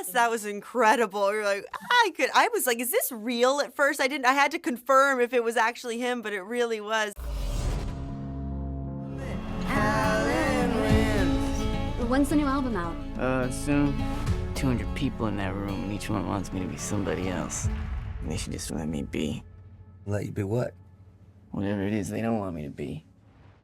Yes, that was incredible. You're like, I was like, is this real at first? I had to confirm if it was actually him, but it really was. When's the new album out? Soon. 200 people in that room, and each one wants me to be somebody else. And they should just let me be. Let you be what? Whatever it is they don't want me to be.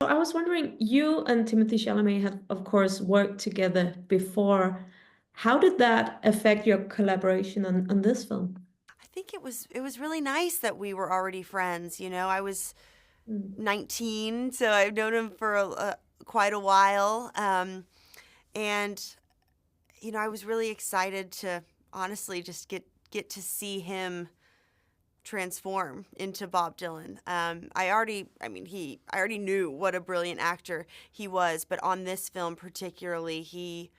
So I was wondering, you and Timothée Chalamet have, of course, worked together before. How did that affect your collaboration on this film? I think it was really nice that we were already friends. You know, I was 19, so I've known him for quite a while. And, you know, I was really excited to honestly just get to see him transform into Bob Dylan. I already knew what a brilliant actor he was, but on this film particularly, he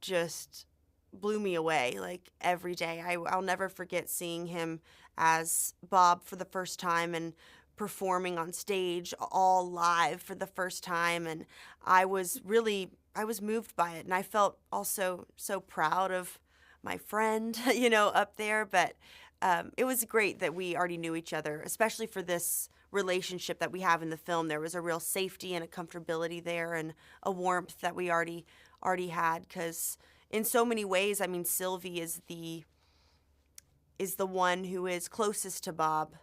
just blew me away like every day. I'll never forget seeing him as Bob for the first time and performing on stage all live for the first time, and I was moved by it, and I felt also so proud of my friend, you know, up there. But it was great that we already knew each other, especially for this relationship that we have in the film. There was a real safety and a comfortability there, and a warmth that we already had. Because in so many ways, I mean, Sylvie is the one who is closest to Bob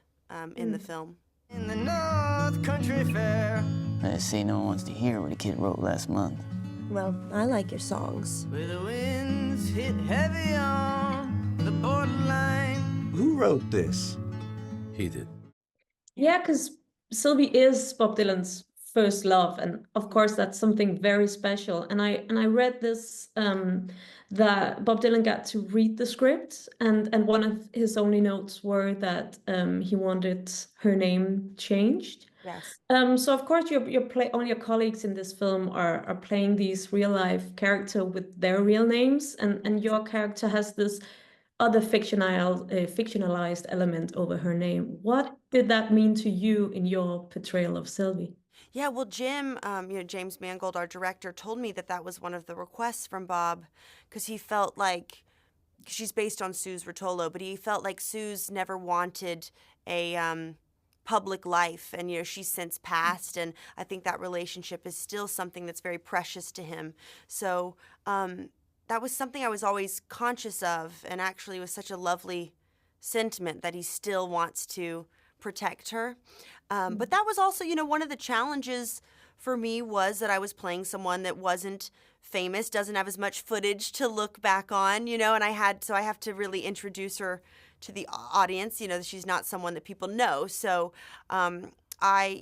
in the film. In the North Country Fair. I say no one wants to hear what a kid wrote last month. Well, I like your songs. Where the winds hit heavy on the borderline. Who wrote this? He did. Yeah, because Sylvie is Bob Dylan's first love, and of course that's something very special. And I read this that Bob Dylan got to read the script, and one of his only notes were that he wanted her name changed. Yes. So of course all your colleagues in this film are playing these real life character with their real names, and your character has this other fictionalized element over her name. What did that mean to you in your portrayal of Sylvie? Yeah, well, Jim, James Mangold, our director, told me that was one of the requests from Bob, because he felt like, she's based on Suze Rotolo, but he felt like Suze never wanted a public life, and you know, she's since passed, and I think that relationship is still something that's very precious to him. So that was something I was always conscious of, and actually was such a lovely sentiment that he still wants to protect her. But that was also, you know, one of the challenges for me was that I was playing someone that wasn't famous, doesn't have as much footage to look back on, you know, and I have to really introduce her to the audience, you know, she's not someone that people know. So I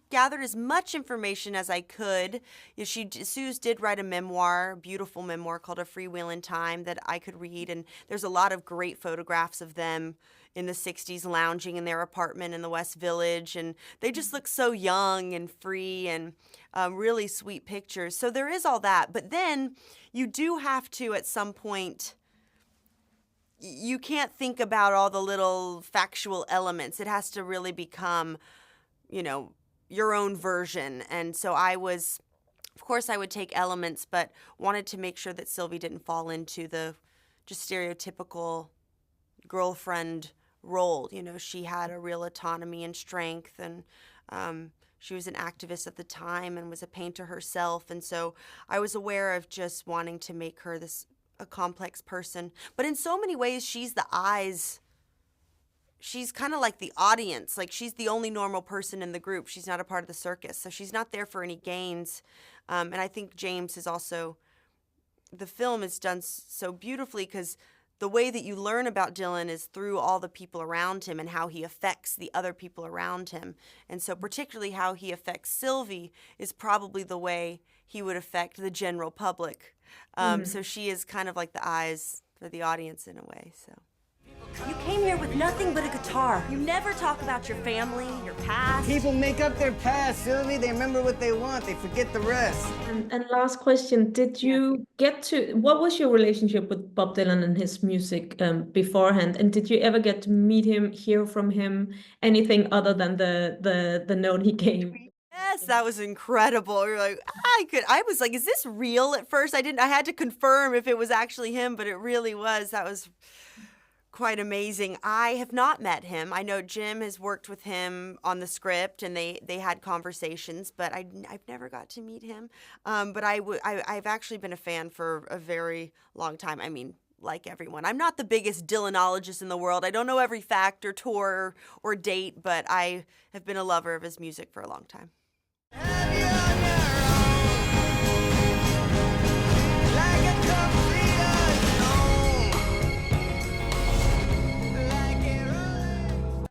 gathered as much information as I could. You know, Suze did write a memoir, beautiful memoir called A Freewheelin' Time that I could read, and there's a lot of great photographs of them in the 60s lounging in their apartment in the West Village, and they just look so young and free, and really sweet pictures. So there is all that, but then you do have to, at some point, you can't think about all the little factual elements. It has to really become, you know, your own version. And so of course I would take elements, but wanted to make sure that Sylvie didn't fall into the just stereotypical girlfriend role. You know, she had a real autonomy and strength, and she was an activist at the time and was a painter herself. And so I was aware of just wanting to make her a complex person. But in so many ways, she's the eyes. She's kind of like the audience. Like, she's the only normal person in the group. She's not a part of the circus. So she's not there for any gains. And I think James is also, the film is done so beautifully because the way that you learn about Dylan is through all the people around him and how he affects the other people around him. And so particularly how he affects Sylvie is probably the way he would affect the general public. So she is kind of like the eyes for the audience in a way. So You came here with nothing but a guitar. You never talk about your family, your past. People make up their past, Sylvie. They remember what they want. They forget the rest. And last question, did you what was your relationship with Bob Dylan and his music beforehand? And did you ever get to meet him, hear from him, anything other than the note he gave? Yes, that was incredible. You're like, I was like, is this real at first? I had to confirm if it was actually him, but it really was. That was quite amazing. I have not met him. I know Jim has worked with him on the script, and they had conversations, but I've never got to meet him. But I've actually been a fan for a very long time. I mean, like everyone, I'm not the biggest Dylanologist in the world. I don't know every fact or tour or date, but I have been a lover of his music for a long time.